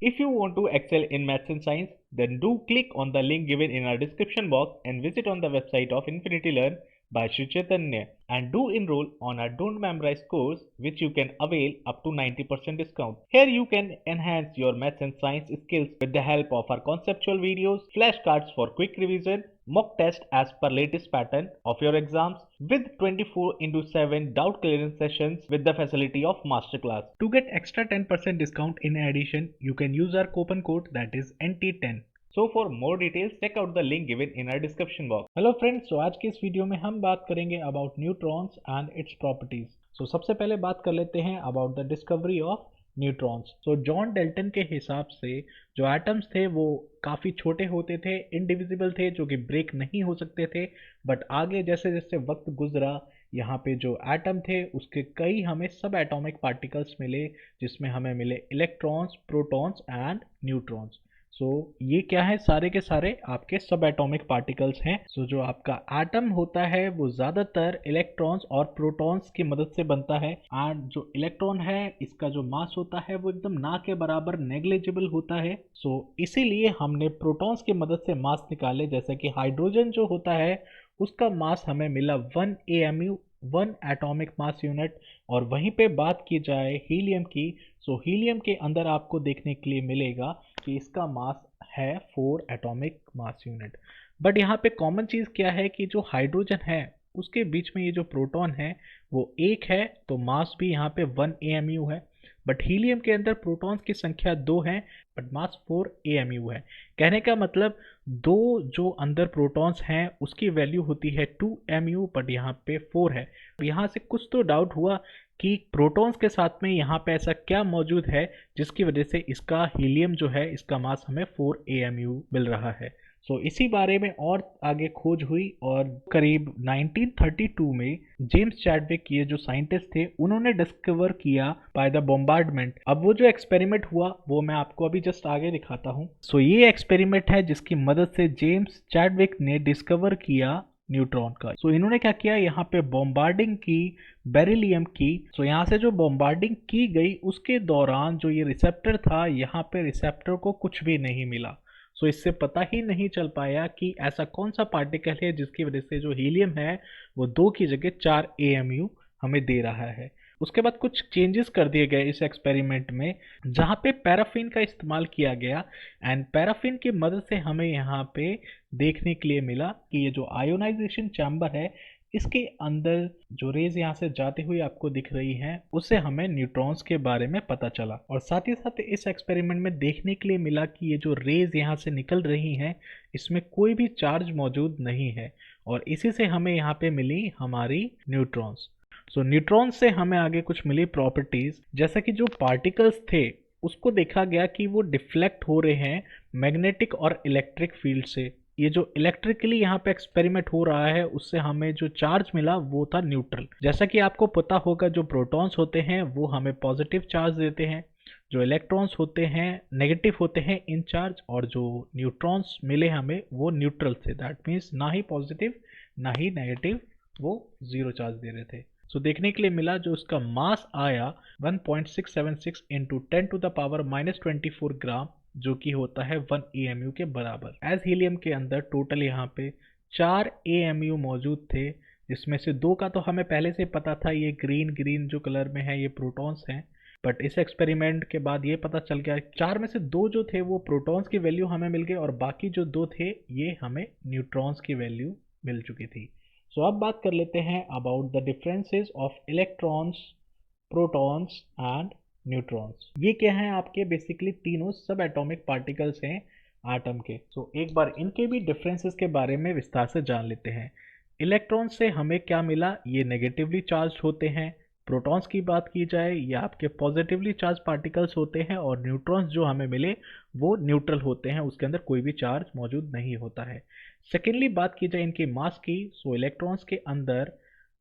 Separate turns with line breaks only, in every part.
If you want to excel in maths and science, then do click on the link given in our description box and visit on the website of Infinity Learn by Shri Chaitanya and do enroll on our Don't Memorize course which you can avail up to 90% discount. Here you can enhance your maths and science skills with the help of our conceptual videos, flashcards for quick revision, mock test as per latest pattern of your exams with 24/7 doubt clearance sessions with the facility of masterclass. To get extra 10% discount in addition, you can use our coupon code that is NT10. So for more details, check out the link given in our description box. Hello friends, तो आज की इस video में हम बात करेंगे about neutrons and its properties. सबसे पहले बात कर लेते हैं about the discovery of neutrons. John Dalton के हिसाब से जो एटम्स थे वो काफ़ी छोटे होते थे, इनडिविजिबल थे, जो कि ब्रेक नहीं हो सकते थे। बट आगे जैसे जैसे वक्त गुजरा, यहाँ पे जो एटम थे उसके कई हमें सब एटॉमिक पार्टिकल्स मिले, जिसमें हमें मिले इलेक्ट्रॉन्स, प्रोटॉन्स एंड न्यूट्रॉन्स। ये क्या है, सारे के सारे आपके सब एटॉमिक पार्टिकल्स हैं। जो आपका एटम होता है वो ज़्यादातर इलेक्ट्रॉन्स और प्रोटॉन्स की मदद से बनता है। एंड जो इलेक्ट्रॉन है इसका जो मास होता है वो एकदम ना के बराबर नेग्लिजिबल होता है। इसीलिए हमने प्रोटॉन्स की मदद से मास निकाले, जैसे कि हाइड्रोजन जो होता है उसका मास हमें मिला 1 AMU, 1 एटॉमिक मास यूनिट। और वहीं पे बात की जाए हीलियम की, हीलियम के अंदर आपको देखने के लिए मिलेगा कि इसका मास है 4 एटॉमिक मास यूनिट। बट यहाँ पे कॉमन चीज़ क्या है कि जो हाइड्रोजन है उसके बीच में ये जो प्रोटॉन है वो एक है, तो मास भी यहाँ पे 1 AMU है। बट हीलियम के अंदर प्रोटॉन्स की संख्या 2 है बट मास 4 AMU है। कहने का मतलब दो जो अंदर प्रोटॉन्स हैं उसकी वैल्यू होती है 2 MU, बट यहाँ पे 4 है। यहाँ से कुछ तो डाउट हुआ कि प्रोटॉन्स के साथ में यहाँ पे ऐसा क्या मौजूद है जिसकी वजह से इसका हीलियम जो है इसका मास हमें 4 AMU मिल रहा है। इसी बारे में और आगे खोज हुई और करीब 1932 में जेम्स चैडविक ये जो साइंटिस्ट थे उन्होंने डिस्कवर किया बाय द बॉम्बार्डमेंट। अब वो जो एक्सपेरिमेंट हुआ वो मैं आपको अभी जस्ट आगे दिखाता हूँ। ये एक्सपेरिमेंट है जिसकी मदद से जेम्स चैडविक ने डिस्कवर किया न्यूट्रॉन का। इन्होंने क्या किया, यहाँ पे बॉम्बार्डिंग की बेरिलियम की। यहाँ से जो बॉम्बार्डिंग की गई उसके दौरान जो ये रिसेप्टर था, यहाँ पे रिसेप्टर को कुछ भी नहीं मिला। इससे पता ही नहीं चल पाया कि ऐसा कौन सा पार्टिकल है जिसकी वजह से जो हीलियम है वो 2 की जगह 4 AMU हमें दे रहा है। उसके बाद कुछ चेंजेस कर दिए गए इस एक्सपेरिमेंट में, जहाँ पे पैराफिन का इस्तेमाल किया गया। एंड पैराफिन की मदद से हमें यहाँ पे देखने के लिए मिला कि ये जो आयोनाइजेशन चैम्बर है इसके अंदर जो रेज यहाँ से जाते हुए आपको दिख रही हैं उससे हमें न्यूट्रॉन्स के बारे में पता चला। और साथ ही साथ इस एक्सपेरिमेंट में देखने के लिए मिला कि ये जो रेज यहाँ से निकल रही हैं इसमें कोई भी चार्ज मौजूद नहीं है, और इसी से हमें यहाँ पे मिली हमारी न्यूट्रॉन्स। न्यूट्रॉन से हमें आगे कुछ मिली प्रॉपर्टीज, जैसा कि जो पार्टिकल्स थे उसको देखा गया कि वो डिफ्लेक्ट हो रहे हैं मैग्नेटिक और इलेक्ट्रिक फील्ड से। ये जो इलेक्ट्रिकली यहाँ पे एक्सपेरिमेंट हो रहा है उससे हमें जो चार्ज मिला वो था न्यूट्रल। जैसा कि आपको पता होगा जो प्रोटॉन्स होते हैं वो हमें पॉजिटिव चार्ज देते हैं, जो इलेक्ट्रॉन्स होते हैं नेगेटिव होते हैं इन चार्ज, और जो न्यूट्रॉन्स मिले हमें वो न्यूट्रल थे। दैट मीन्स ना ही पॉजिटिव ना ही नेगेटिव, वो जीरो चार्ज दे रहे थे। देखने के लिए मिला जो उसका मास आया 1.676 इंटू 10⁻⁻24 ग्राम, जो कि होता है 1 AMU के बराबर। एज हीलियम के अंदर टोटल यहाँ पे 4 AMU मौजूद थे, जिसमें से 2 का तो हमें पहले से पता था, ये ग्रीन ग्रीन जो कलर में है ये प्रोटॉन्स हैं। बट इस एक्सपेरिमेंट के बाद ये पता चल गया 4 में से 2 जो थे वो प्रोटॉन्स की वैल्यू हमें मिल गई, और बाकी जो 2 थे ये हमें न्यूट्रॉन्स की वैल्यू मिल चुकी थी। अब बात कर लेते हैं about the differences of electrons, protons and neutrons. ये क्या है, आपके बेसिकली तीनों सब एटॉमिक पार्टिकल्स हैं एटम के। एक बार इनके भी डिफरेंसेस के बारे में विस्तार से जान लेते हैं। इलेक्ट्रॉन से हमें क्या मिला, ये नेगेटिवली चार्ज होते हैं। प्रोटॉन्स की बात की जाए ये आपके पॉजिटिवली चार्ज पार्टिकल्स होते हैं, और न्यूट्रॉन्स जो हमें मिले वो न्यूट्रल होते हैं, उसके अंदर कोई भी चार्ज मौजूद नहीं होता है। सेकेंडली बात की जाए इनकी मास की, इलेक्ट्रॉन्स के अंदर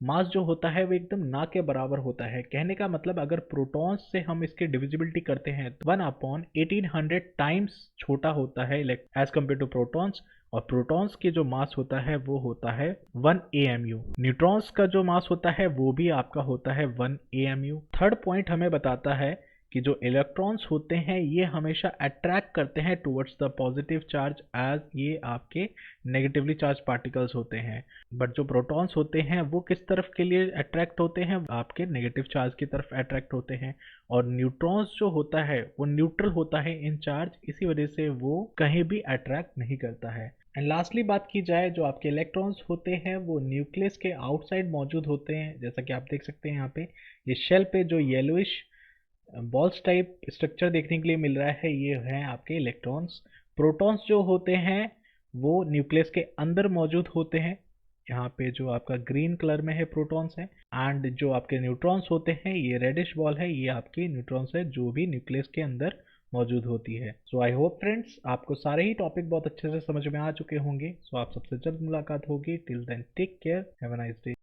मास जो होता है वो एकदम ना के बराबर होता है। कहने का मतलब अगर प्रोटॉन्स से हम इसकी डिविजिबिलिटी करते हैं तो 1/1800 टाइम्स छोटा होता है एज कम्पेयर टू प्रोटॉन्स, और प्रोटॉन्स की जो मास होता है वो होता है 1 AMU। न्यूट्रॉन्स का जो मास होता है वो भी आपका होता है 1 AMU। थर्ड पॉइंट हमें बताता है कि जो इलेक्ट्रॉन्स होते हैं ये हमेशा अट्रैक्ट करते हैं towards the positive charge as ये आपके नेगेटिवली चार्ज पार्टिकल्स होते हैं। बट जो प्रोटॉन्स होते हैं वो किस तरफ के लिए अट्रैक्ट होते हैं, आपके नेगेटिव चार्ज की तरफ अट्रैक्ट होते हैं। और न्यूट्रॉन्स जो होता है वो न्यूट्रल होता है इन चार्ज, इसी वजह से वो कहीं भी अट्रैक्ट नहीं करता है। एंड लास्टली बात की जाए, जो आपके इलेक्ट्रॉन्स होते हैं वो न्यूक्लियस के आउटसाइड मौजूद होते हैं। जैसा कि आप देख सकते हैं यहाँ पे ये शेल पे जो येलोइश बॉल्स टाइप स्ट्रक्चर देखने के लिए मिल रहा है, ये है आपके इलेक्ट्रॉन्स। प्रोटॉन्स जो होते हैं वो न्यूक्लियस के अंदर मौजूद होते हैं। यहाँ पे जो आपका ग्रीन कलर में है प्रोटॉन्स है। एंड जो आपके न्यूट्रॉन्स होते हैं ये रेडिश बॉल है, ये आपके न्यूट्रॉन्स है जो भी न्यूक्लियस के अंदर मौजूद होती है। सो आई होप फ्रेंड्स आपको सारे ही टॉपिक बहुत अच्छे से समझ में आ चुके होंगे। सो आप सबसे जल्द मुलाकात होगी। Till then take care, have a nice day.